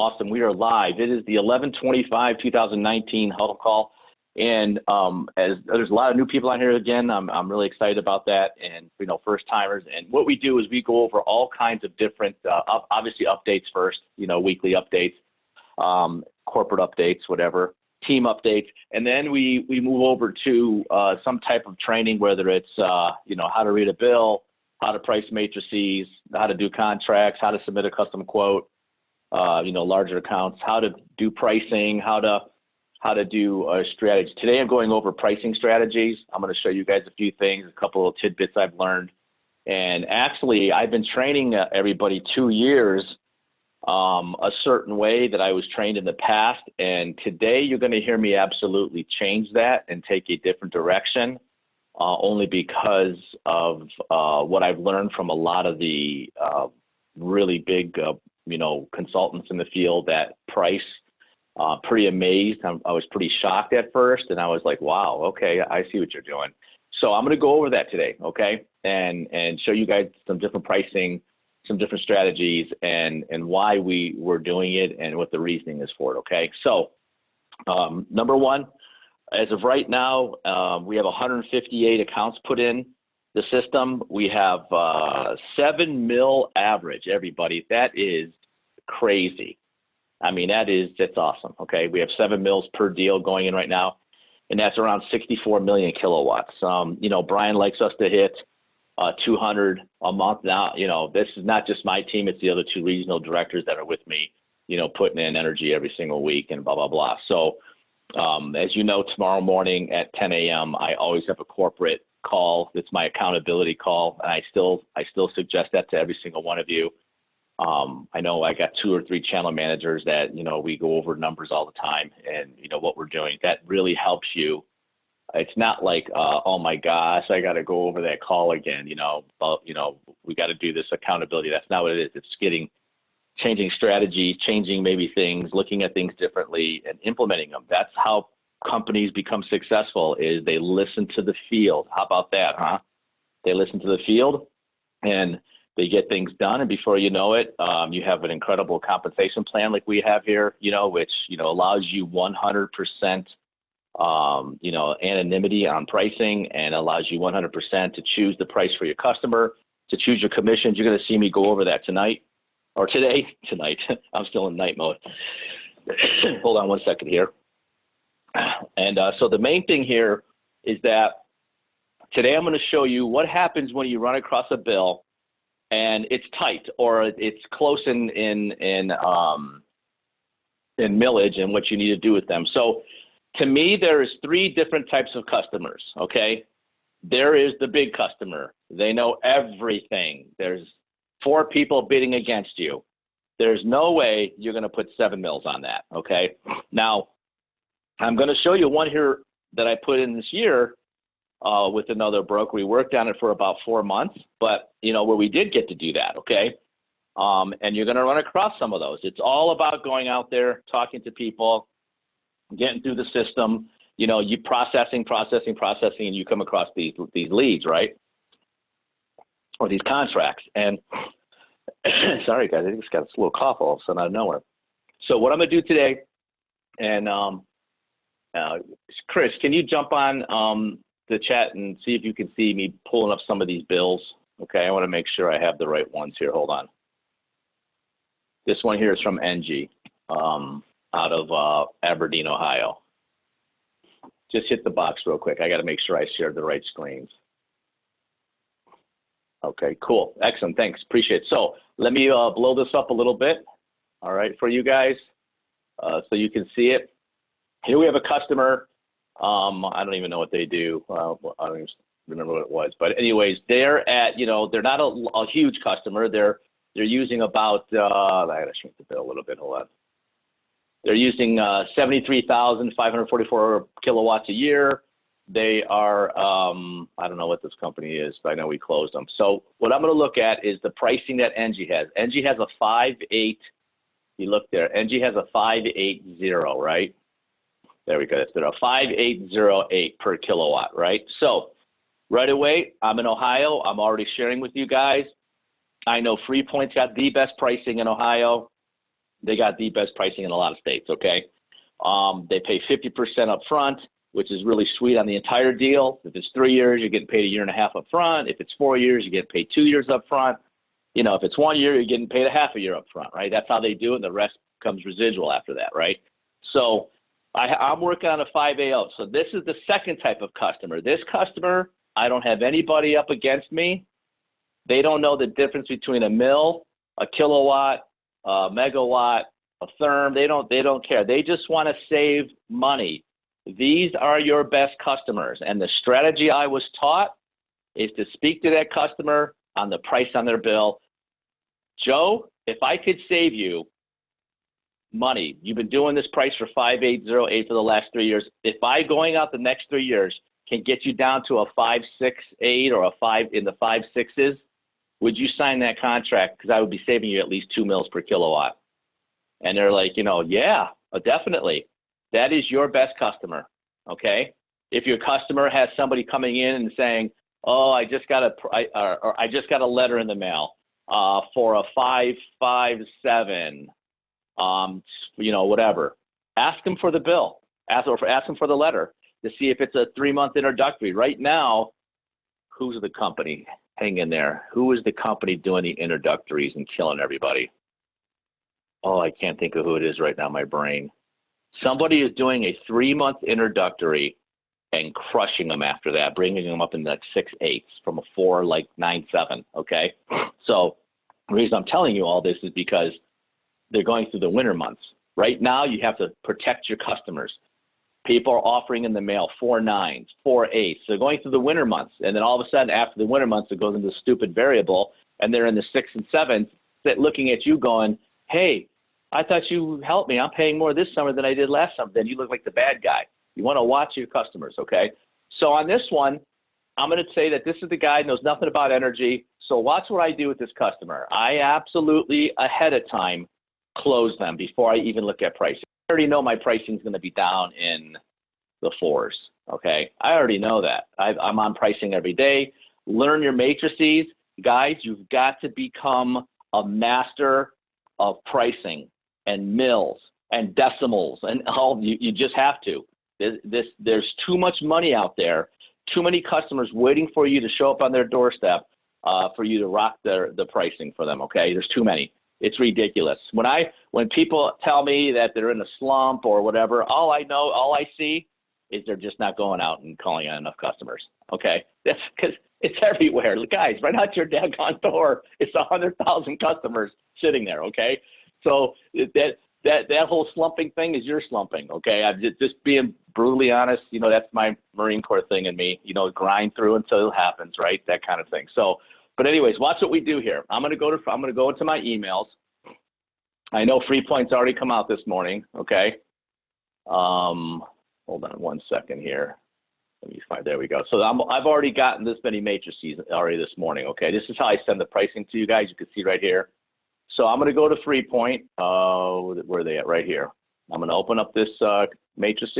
Awesome. We are live. It is the 11/25/2019 huddle call. And as there's a lot of new people on here again, I'm really excited about that. And, first timers. And what we do is we go over all kinds of different, obviously updates first, weekly updates, corporate updates, whatever, team updates. And then we move over to some type of training, whether it's, how to read a bill, how to price matrices, how to do contracts, how to submit a custom quote, larger accounts, how to do pricing, how to do a strategy. Today I'm going over pricing strategies. I'm going to show you guys a few things, a couple of tidbits I've learned. And actually, I've been training everybody 2 years a certain way that I was trained in the past. And today you're going to hear me absolutely change that and take a different direction, only because of what I've learned from a lot of the really big consultants in the field that price. Pretty amazed. I was pretty shocked at first, and I was like, wow, okay, I see what you're doing. So I'm going to go over that today, okay, and show you guys some different pricing, some different strategies, and why we were doing it and what the reasoning is for it, okay? So number one, as of right now, we have 158 accounts put in the system. We have 7 mil average, everybody. That is crazy. I mean, that's awesome. Okay. We have 7 mils per deal going in right now, and that's around 64 million kilowatts. Brian likes us to hit 200 a month now. This is not just my team. It's the other 2 regional directors that are with me, putting in energy every single week and blah, blah, blah. So, as you know, tomorrow morning at 10 a.m., I always have a corporate call. It's my accountability call. And I still suggest that to every single one of you. I know I got 2 or 3 channel managers that, we go over numbers all the time and, what we're doing. That really helps you. It's not like, oh my gosh, I got to go over that call again, we got to do this accountability. That's not what it is. It's changing strategy, changing maybe things, looking at things differently and implementing them. That's how companies become successful, is they listen to the field. How about that, huh? They listen to the field and they get things done, and before you know it, you have an incredible compensation plan like we have here, which allows you 100% anonymity on pricing, and allows you 100% to choose the price for your customer, to choose your commissions. You're going to see me go over that tonight or today. Tonight, I'm still in night mode. Hold on one second here. And so the main thing here is that today I'm going to show you what happens when you run across a bill and it's tight, or it's close in millage, and what you need to do with them. So to me, there's 3 different types of customers, okay? There is the big customer. They know everything. There's 4 people bidding against you. There's no way you're going to put 7 mils on that, okay? Now, I'm going to show you one here that I put in this year with another broker. We worked on it for about 4 months, but where we did get to do that, okay? And you're going to run across some of those. It's all about going out there, talking to people, getting through the system, you processing, and you come across these leads, right? Or these contracts. And sorry guys, I just got a little cough all of a sudden out of nowhere. So what I'm going to do today, and Chris, can you jump on the chat and see if you can see me pulling up some of these bills? Okay, I want to make sure I have the right ones here. Hold on. This one here is from NG out of Aberdeen, Ohio. Just hit the box real quick. I got to make sure I shared the right screens. Okay, cool. Excellent. Thanks. Appreciate it. So let me blow this up a little bit, all right, for you guys so you can see it. Here we have a customer. I don't even know what they do. I don't even remember what it was. But anyways, they're at, they're not a huge customer. They're using about, I got to shrink the bill a little bit. Hold on. They're using 73,544 kilowatts a year. They are, I don't know what this company is, but I know we closed them. So what I'm going to look at is the pricing that NG has. NG has a 5.8. You look there. NG has a 580, right? There we go. That's been a 5808 per kilowatt, right? So right away, I'm in Ohio. I'm already sharing with you guys. I know FreePoint's got the best pricing in Ohio. They got the best pricing in a lot of states, okay? They pay 50% up front, which is really sweet on the entire deal. If it's 3 years, you're getting paid a year and a half up front. If it's 4 years, you get paid 2 years up front. You know, if it's 1 year, you're getting paid a half a year up front, right? That's how they do it, and the rest comes residual after that, right? So I'm working on a 5AO. So this is the second type of customer. This customer, I don't have anybody up against me. They don't know the difference between a mil, a kilowatt, a megawatt, a therm. They don't care. They just want to save money. These are your best customers. And the strategy I was taught is to speak to that customer on the price on their bill. Joe, if I could save you money, you've been doing this price for 5808 for the last 3 years. If I going out the next 3 years can get you down to a 568 or a 5 in the 5.6s, would you sign that contract? Because I would be saving you at least 2 mils per kilowatt. And they're like, you know, yeah, definitely. That is your best customer, okay? If your customer has somebody coming in and saying, oh, I just got a letter in the mail for a 557, you know, whatever. Ask them for the bill. Ask them for the letter to see if it's a 3-month introductory. Right now, who's the company? Hang in there. Who is the company doing the introductories and killing everybody? Oh, I can't think of who it is right now, my brain. Somebody is doing a 3-month introductory and crushing them after that, bringing them up in like 6.8 from a 4.97, okay? So the reason I'm telling you all this is because they're going through the winter months. Right now, you have to protect your customers. People are offering in the mail 4.9s, 4.8s. So they're going through the winter months. And then all of a sudden, after the winter months, it goes into the stupid variable, and they're in the 6 and 7s, looking at you going, hey, I thought you helped me. I'm paying more this summer than I did last summer. Then you look like the bad guy. You want to watch your customers, okay? So on this one, I'm going to say that this is the guy who knows nothing about energy. So watch what I do with this customer. I absolutely, ahead of time, close them before I even look at pricing. I already know my pricing is going to be down in the 4s, okay? I already know that. I'm on pricing every day. Learn your matrices. Guys, you've got to become a master of pricing and mils and decimals, and all. You just have to. There's too much money out there, too many customers waiting for you to show up on their doorstep for you to rock the pricing for them, okay? There's too many. It's ridiculous. When people tell me that they're in a slump or whatever, all I see is they're just not going out and calling on enough customers, okay? That's because it's everywhere. Guys, right out your daggone door, it's 100,000 customers sitting there, okay? So that whole slumping thing is your slumping, okay? I'm just being brutally honest. You know, that's my Marine Corps thing in me. You know, grind through until it happens, right? That kind of thing. So, but anyways, watch what we do here. I'm gonna go into my emails. I know FreePoint's already come out this morning, okay? Hold on 1 second here. Let me find. There we go. So I've already gotten this many matrices already this morning, okay? This is how I send the pricing to you guys. You can see right here. So I'm going to go to FreePoint. Where are they at? Right here. I'm going to open up this matrix.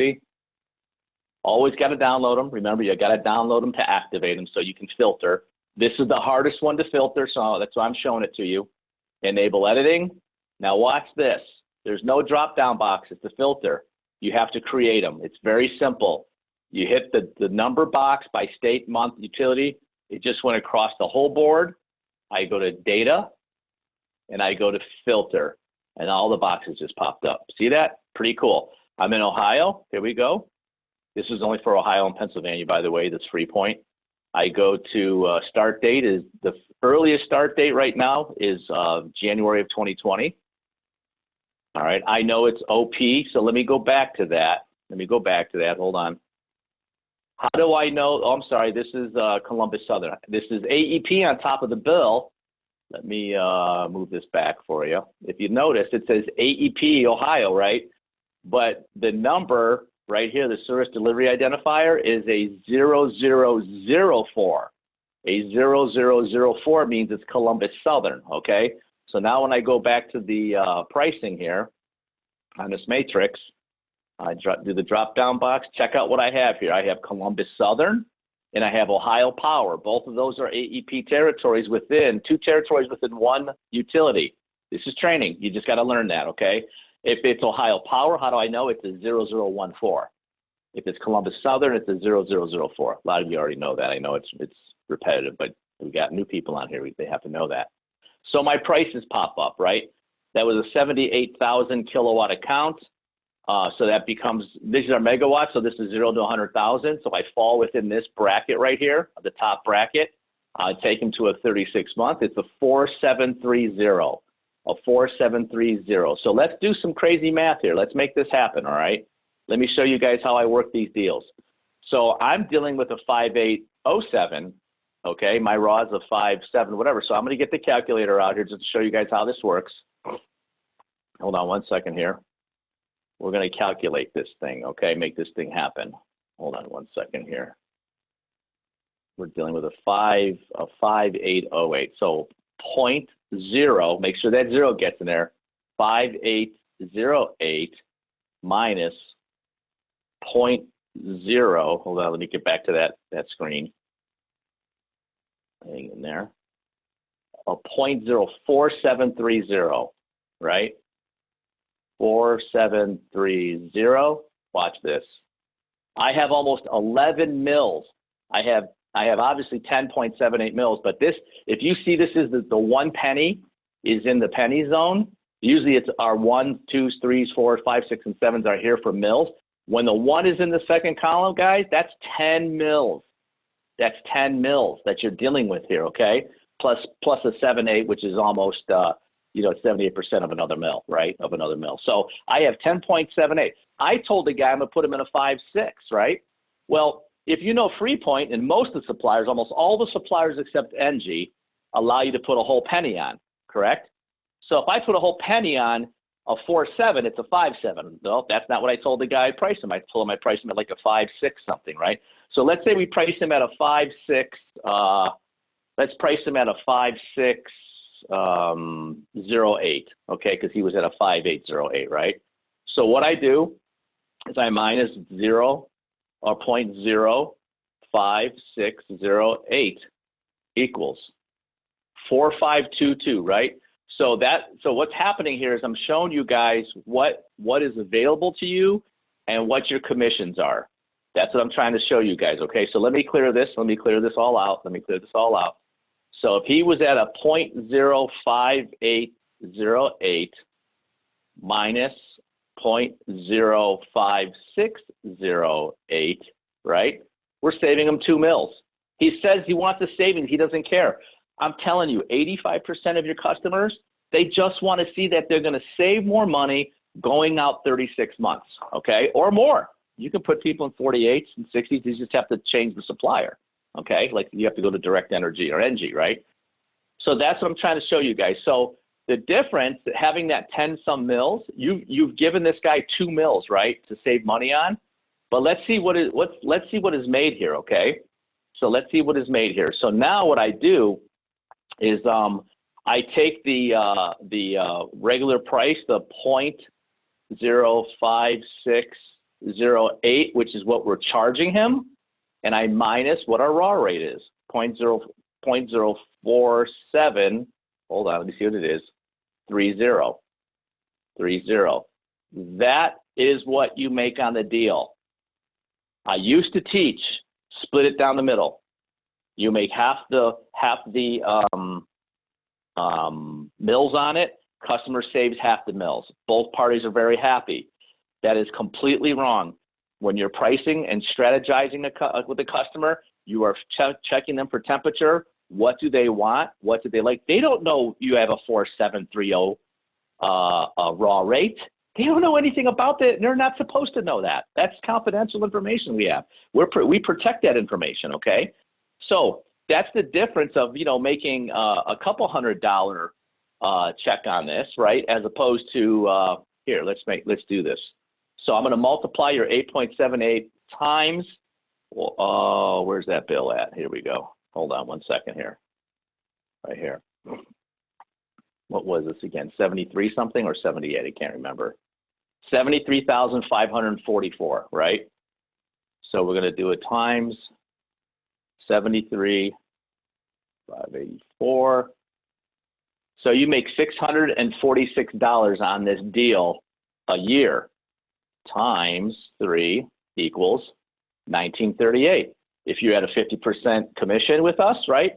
Always got to download them. Remember, you got to download them to activate them so you can filter. This is the hardest one to filter, so that's why I'm showing it to you. Enable editing. Now watch this. There's no drop-down boxes to filter. You have to create them. It's very simple. You hit the number box by state, month, utility. It just went across the whole board. I go to data, and I go to filter, and all the boxes just popped up. See that? Pretty cool. I'm in Ohio. Here we go. This is only for Ohio and Pennsylvania, by the way. That's FreePoint. I go to start date. Is the earliest start date right now is January of 2020. All right. I know it's OP, so let me go back to that. Hold on. How do I know? Oh, I'm sorry. This is Columbus Southern. This is AEP on top of the bill. Let me move this back for you. If you notice, it says AEP Ohio, right? But the number right here, the service delivery identifier, is a 0004. A 0004 means it's Columbus Southern, okay? So now when I go back to the pricing here on this matrix, I do the drop-down box, check out what I have here. I have Columbus Southern, and I have Ohio Power. Both of those are AEP territories within, 2 territories within 1 utility. This is training. You just got to learn that, okay? If it's Ohio Power, how do I know? It's a 0014. If it's Columbus Southern, it's a 0004. A lot of you already know that. I know it's repetitive, but we got new people on here. They have to know that. So my prices pop up, right? That was a 78,000 kilowatt account. So that becomes, these are megawatts, so this is 0 to 100,000. So I fall within this bracket right here, the top bracket. Take them to a 36-month. It's a 4730, a 4730. So let's do some crazy math here. Let's make this happen, all right? Let me show you guys how I work these deals. So I'm dealing with a 5807, okay? My raw is a 57, whatever. So I'm going to get the calculator out here just to show you guys how this works. Hold on one second here. We're going to calculate this thing, okay? Make this thing happen. Hold on one second here. We're dealing with a 5808. So 0.0, make sure that 0 gets in there, 5808 minus 0.0. Hold on, let me get back to that screen. Hang in there. A 0.04730, right? 4730. Watch this. I have almost 11 mils. I have obviously 10.78 mils, but this, if you see this is the 1 penny is in the penny zone, usually it's our 1s, 2s, 3s, 4s, 5s, 6, and 7s are here for mils. When the 1 is in the second column, guys, that's 10 mils. That's 10 mils that you're dealing with here, okay? Plus a 7/8, which is almost, 78% of another mil, right? Of another mil. So I have 10.78. I told the guy I'm gonna put him in a 5/6, right? Well, if you know FreePoint and most of the suppliers, almost all the suppliers except NG, allow you to put a whole penny on, correct? So if I put a whole penny on a 4.7, it's a 5.7. No, that's not what I told the guy I'd price him. I told him I'd price him at like a 5.6 something, right? So let's say we price him at a 5.6. Let's price him at a 5.608, okay? Because he was at a 5.808, right? So what I do is I minus 0 or 0.05608 equals 4522, right? So what's happening here is I'm showing you guys what is available to you and what your commissions are. That's what I'm trying to show you guys, okay? So let me clear this. Let me clear this all out. So if he was at a 0.05808 minus 0.05608, right? We're saving him 2 mils. He says he wants a savings. He doesn't care. I'm telling you, 85% of your customers, they just want to see that they're going to save more money going out 36 months, okay, or more. You can put people in 48s and 60s. You just have to change the supplier, okay? Like you have to go to Direct Energy or NG, right? So that's what I'm trying to show you guys. So the difference, having that 10-some mils, you've given this guy 2 mils, right, to save money on. But let's see what is made here, okay? So let's see what is made here. So now what I do is I take the regular price, the 0.05608, which is what we're charging him, and I minus what our raw rate is, 0.047. Hold on, let me see what it is. 30. That is what you make on the deal. I used to teach, split it down the middle. You make half the mills on it. Customer saves half the mills. Both parties are very happy. That is completely wrong. When you're pricing and strategizing with the customer, you are checking them for temperature. What do they want? What do they like? They don't know you have a 4730 raw rate. They don't know anything about that. They're not supposed to know that. That's confidential information we have. We protect that information, okay? So that's the difference of, making a couple $100 check on this, right? As opposed to, here, let's do this. So I'm going to multiply your 8.78 times, where's that bill at? Here we go. Hold on one second here. Right here. What was this again? 73 something or 78? I can't remember. 73,544, right? So we're going to do it times 73,584. So you make $646 on this deal a year times 3 equals 1938. If you had a 50% commission with us, right,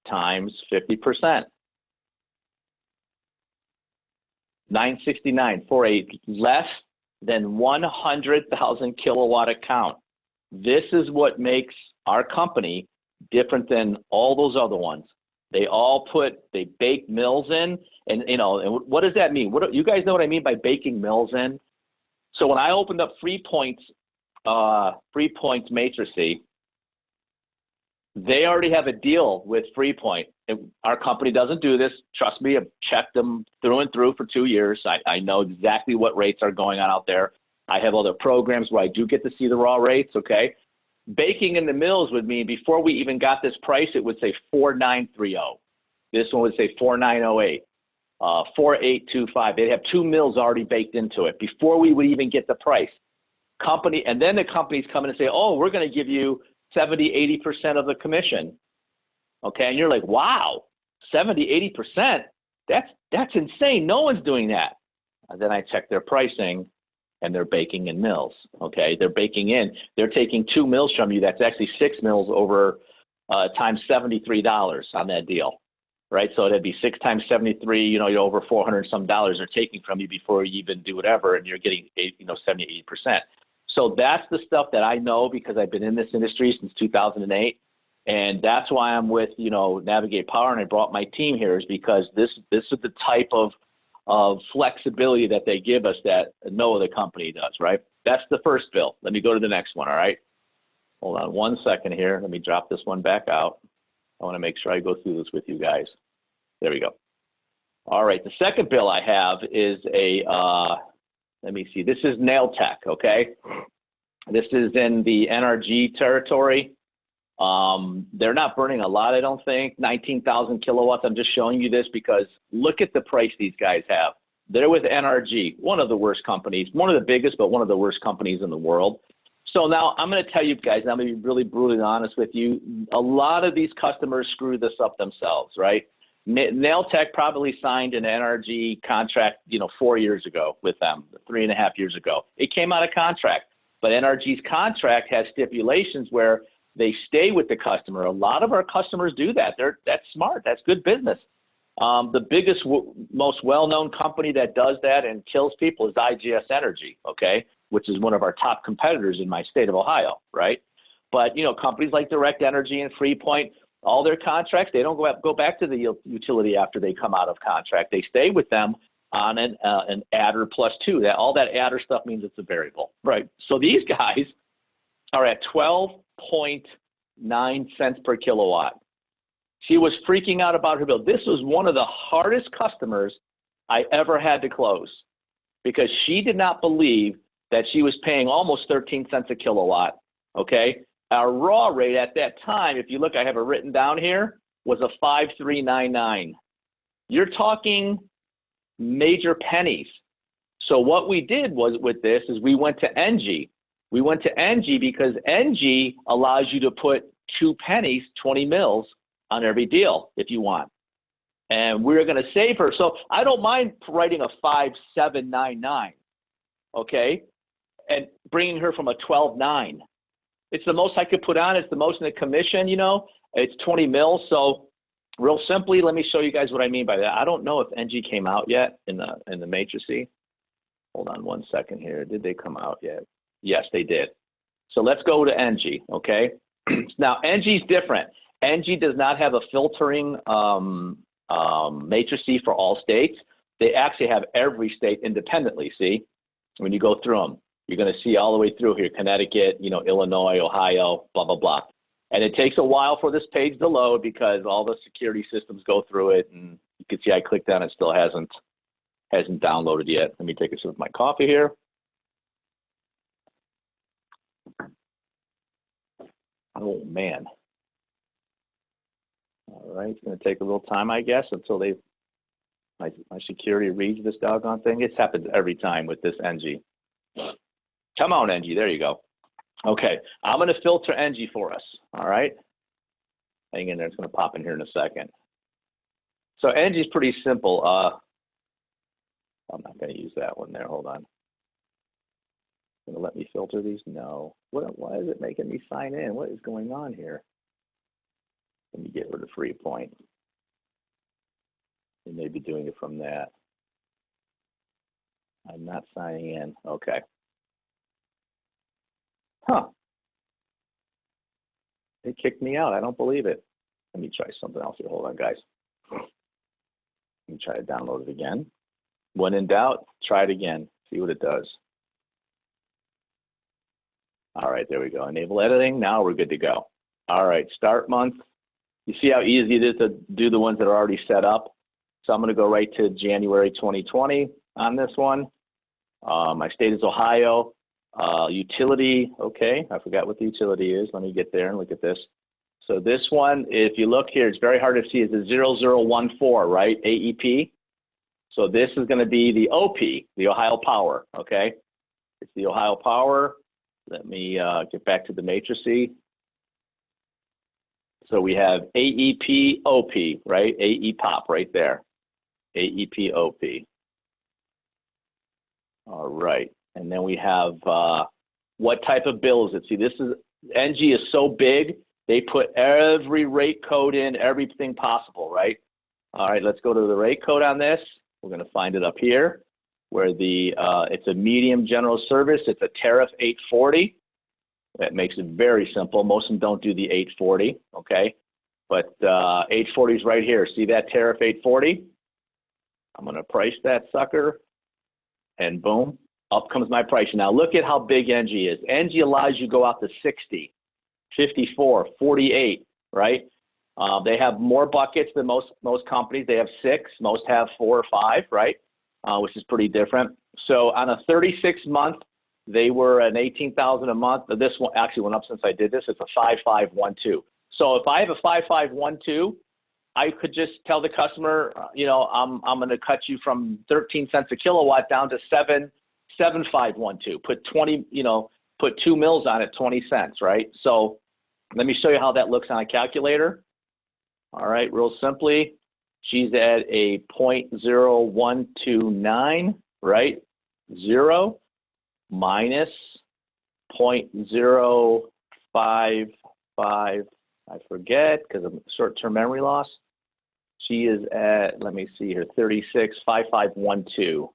times 50%. 969 for a less than 100,000 kilowatt account. This is what makes our company different than all those other ones. They bake mills in, and and what does that mean? You guys know what I mean by baking mills in? So when I opened up Free Point's Matricy, they already have a deal with Free Point. Our company doesn't do this. Trust me, I've checked them through and through for 2 years. I know exactly what rates are going on out there. I have other programs where I do get to see the raw rates, okay? Baking in the mills would mean before we even got this price, it would say 4930. This one would say 4908, 4825. They'd have 2 mills already baked into it before we would even get the price. And then the companies come in and say, oh, we're going to give you 70, 80% of the commission. Okay, and you're like, wow, 70, 80%? That's insane. No one's doing that. And then I check their pricing, and they're baking in mills. Okay, they're taking 2 mills from you. That's actually 6 mills over times $73 on that deal, right? So it'd be 6 times 73. You're over 400 some dollars they're taking from you before you even do whatever, and you're getting 70, 80%. So that's the stuff that I know because I've been in this industry since 2008. And that's why I'm with, Navigate Power, and I brought my team here is because this is the type of flexibility that they give us that no other company does, right? That's the first bill. Let me go to the next one, all right? Hold on 1 second here. Let me drop this one back out. I want to make sure I go through this with you guys. There we go. All right, the second bill I have is let me see. This is Nailtech, okay? This is in the NRG territory. They're not burning a lot, I don't think. 19,000 kilowatts. I'm just showing you this because look at the price these guys have. They're with NRG, one of the worst companies, one of the biggest, but one of the worst companies in the world. So now I'm going to tell you guys, and I'm going to be really brutally honest with you, a lot of these customers screw this up themselves, right? Nailtech probably signed an NRG contract, 4 years ago with them, 3.5 years ago. It came out of contract, but NRG's contract has stipulations where they stay with the customer. A lot of our customers do that. That's smart. That's good business. The biggest, most well-known company that does that and kills people is IGS Energy, okay, which is one of our top competitors in my state of Ohio, right? But, companies like Direct Energy and Free Point, all their contracts, they don't go back to the utility after they come out of contract. They stay with them on an adder +2. All that adder stuff means it's a variable, right? So these guys are at 12.9 cents per kilowatt. She was freaking out about her bill. This was one of the hardest customers I ever had to close because she did not believe that she was paying almost 13 cents a kilowatt, okay? Our raw rate at that time, if you look, I have it written down here, was a 5.399. You're talking major pennies. So what we did was with this is we went to NG. We went to NG because NG allows you to put 2 pennies, 20 mils on every deal if you want. And we're going to save her. So I don't mind writing a 5.799, okay, and bringing her from a 12.9. It's the most I could put on. It's the most in the commission, It's 20 mils. So real simply, let me show you guys what I mean by that. I don't know if NG came out yet in the matrice. Hold on 1 second here. Did they come out yet? Yes, they did. So let's go to NG, okay? Now, NG's different. NG does not have a filtering matrice for all states. They actually have every state independently, see? When you go through them, you're going to see all the way through here, Connecticut, Illinois, Ohio, blah, blah, blah. And it takes a while for this page to load because all the security systems go through it. And you can see I clicked on it, still hasn't downloaded yet. Let me take a sip of my coffee here. Oh, man. All right, it's going to take a little time, I guess, until my security reads this doggone thing. It's happened every time with this NG. Come on, NG, there you go. Okay, I'm going to filter NG for us, all right? Hang in there, it's going to pop in here in a second. So Angie's pretty simple. I'm not going to use that one there. Hold on. Going to let me filter these? No. Why is it making me sign in? What is going on here? Let me get rid of free point. You may be doing it from that. I'm not signing in. Okay. Huh. It kicked me out. I don't believe it. Let me try something else here. Hold on, guys. Let me try to download it again. When in doubt, try it again. See what it does. All right, there we go. Enable editing. Now we're good to go. All right, start month. You see how easy it is to do the ones that are already set up? So I'm going to go right to January 2020 on this one. My state is Ohio. Utility, okay, I forgot what the utility is. Let me get there and look at this. So this one, if you look here, it's very hard to see. It's a 0014, right? AEP. So this is going to be the OP, the Ohio Power, okay? It's the Ohio Power. Let me get back to the matrices. So we have AEP OP, right? AEPOP right there. AEP OP. All right. And then we have what type of bill is it? See, this is, NG is so big, they put every rate code in, everything possible, right? All right, let's go to the rate code on this. We're going to find it up here where the it's a medium general service. It's a tariff 840. That makes it very simple. Most of them don't do the 840, okay? But 840 is right here. See that tariff 840? I'm going to price that sucker, and boom, up comes my price. Now look at how big NG is. NG allows you to go out to 60, 54, 48, right? They have more buckets than most companies. They have 6. Most have 4 or 5, right? Which is pretty different. So on a 36-month, they were an $18,000 a month. This one actually went up since I did this. It's a 5512. So if I have a 5512, I could just tell the customer, you know, I'm going to cut you from 13 cents a kilowatt down to 7512. Put 20, you know, put 2 mils on it, 20 cents, right? So let me show you how that looks on a calculator. All right, real simply, she's at a 0.0129, right? 0 minus 0.055, I forget because of short-term memory loss. She is at, let me see here, 36,5512.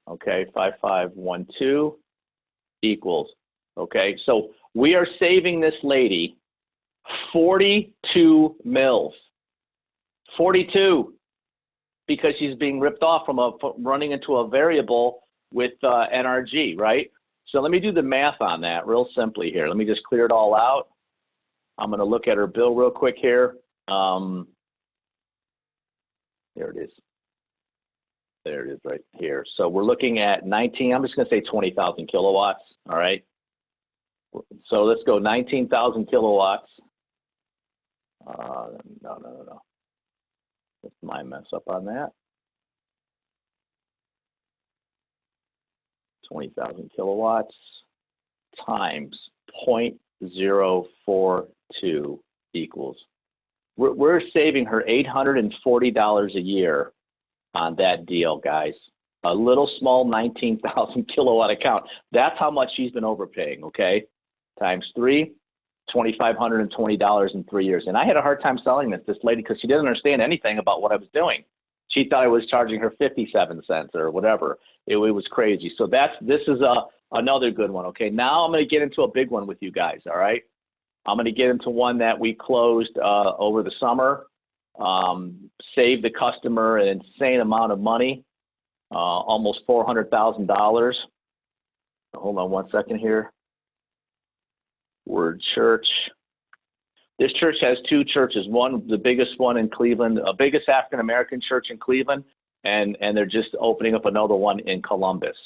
Okay, 5512 equals, okay? So we are saving this lady 42 mils. 42, because she's being ripped off from running into a variable with NRG, right? So let me do the math on that real simply here. Let me just clear it all out. I'm going to look at her bill real quick here. There it is. There it is right here. So we're looking at 19, I'm just going to say 20,000 kilowatts, all right? So let's go 19,000 kilowatts. No. That's my mess up on that. 20,000 kilowatts times 0.042 equals. We're saving her $840 a year on that deal, guys. A little small 19,000 kilowatt account. That's how much she's been overpaying, okay? Times 3, $2,520 in 3 years. And I had a hard time selling this lady because she didn't understand anything about what I was doing. She thought I was charging her 57 cents or whatever. It was crazy. So this is another good one, okay? Now I'm going to get into a big one with you guys, all right? I'm going to get into one that we closed over the summer, saved the customer an insane amount of money, almost $400,000. Hold on one second here. Word church. This church has 2 churches. One, the biggest one in Cleveland, a biggest African-American church in Cleveland, and they're just opening up another one in Columbus.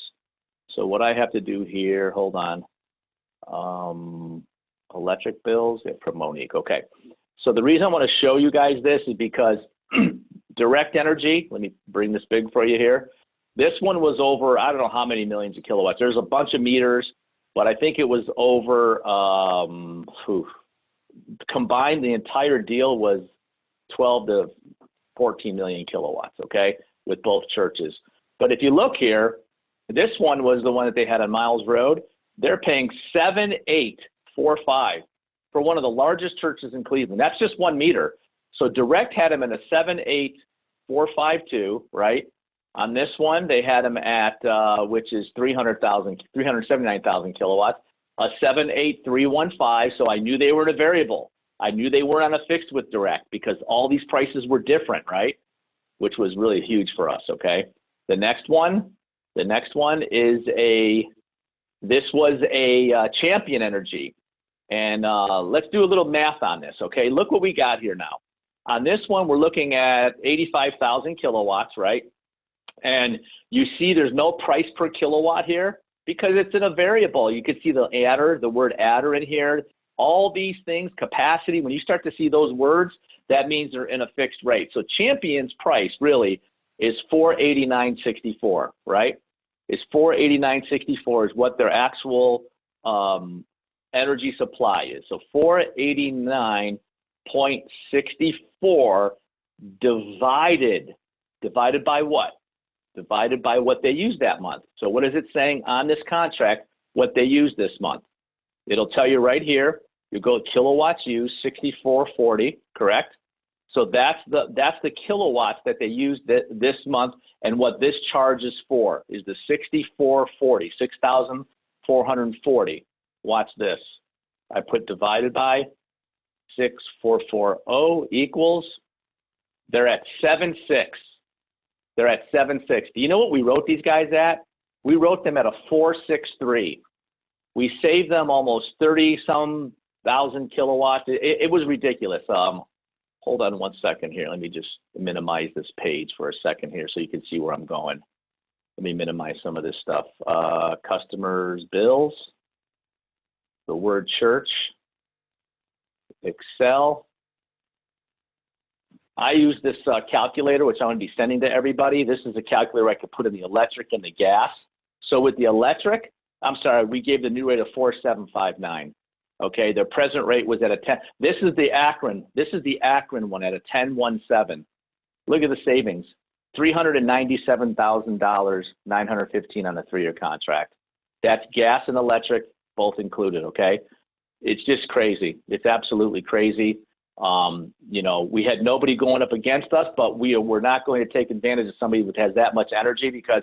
So what I have to do here, hold on. Electric bills, yeah, from Monique. Okay. So the reason I want to show you guys this is because Direct Energy, let me bring this big for you here. This one was over, I don't know how many millions of kilowatts. There's a bunch of meters, but I think it was over, combined, the entire deal was 12 to 14 million kilowatts, okay, with both churches. But if you look here, this one was the one that they had on Miles Road. They're paying 7,845 for one of the largest churches in Cleveland. That's just 1 meter. So Direct had them in a 7,852, right? On this one, they had them at, which is 379,000 kilowatts, a 7,8315. So I knew they were in a variable. I knew they weren't on a fixed with Direct because all these prices were different, right? Which was really huge for us, okay? The next one is this was a Champion Energy. And let's do a little math on this, okay? Look what we got here now. On this one, we're looking at 85,000 kilowatts, right? And you see there's no price per kilowatt here because it's in a variable. You can see the adder, the word adder in here. All these things, capacity, when you start to see those words, that means they're in a fixed rate. So Champion's price really is $489.64, right? Is $489.64 is what their actual energy supply is. So 489.64 divided by what? Divided by what they used that month. So what is it saying on this contract, what they used this month? It'll tell you right here. You go kilowatts used, 6440, correct? So that's the kilowatts that they used this month, and what this charge is for is the 6440, 6,440. Watch this. I put divided by 6,440 equals, they're at 7.6. They're at 7.6. Do you know what we wrote these guys at? We wrote them at a 463. We saved them almost 30-some thousand kilowatts. It was ridiculous. Hold on one second here. Let me just minimize this page for a second here so you can see where I'm going. Let me minimize some of this stuff. Customers' bills, the word church, Excel. I use this calculator, which I'm going to be sending to everybody. This is a calculator I could put in the electric and the gas. So with the electric, I'm sorry, we gave the new rate of 4,759. Okay, their present rate was at a 10. This is the Akron. This is the Akron one at a 10.17. Look at the savings: $397,000, $915 on a 3-year contract. That's gas and electric both included. Okay, it's just crazy. It's absolutely crazy. You know, we had nobody going up against us, but we're not going to take advantage of somebody that has that much energy, because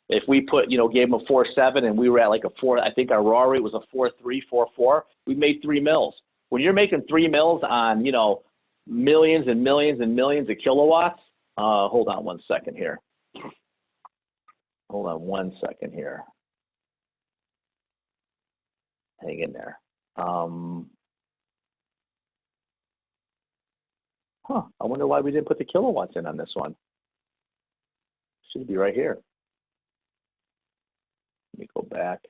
if we put, you know, gave them a 4.7 and we were at like a 4, I think our raw rate was a 4.3, 4.4, we made 3 mils. When you're making 3 mils on, you know, millions and millions and millions of kilowatts, hold on one second here. Hold on one second here. Hang in there. I wonder why we didn't put the kilowatts in on this one. Should be right here. Let me go back.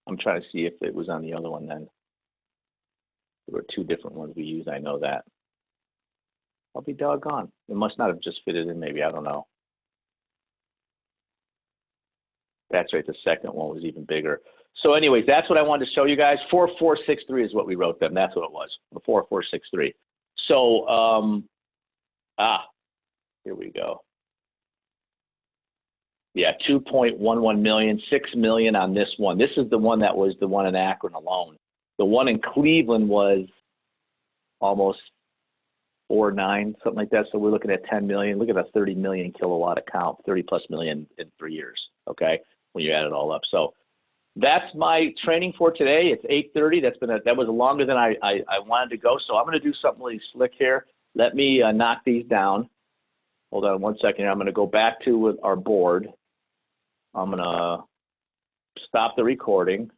I'm trying to see if it was on the other one then. There were 2 different ones we used, I know that. I'll be doggone. It must not have just fitted in, maybe, I don't know. That's right, the second one was even bigger. So anyways, that's what I wanted to show you guys. 4463 is what we wrote them. That's what it was, the 4463. So, here we go. Yeah, 2.11 million, 6 million on this one. This is the one that was the one in Akron alone. The one in Cleveland was almost 4.9, something like that. So we're looking at 10 million. Look at a 30 million kilowatt account, 30 plus million in 3 years. Okay, when you add it all up. So that's my training for today. It's 8:30. That was longer than I wanted to go. So I'm going to do something really slick here. Let me knock these down. Hold on one second. I'm going to go back to our board. I'm going to stop the recording.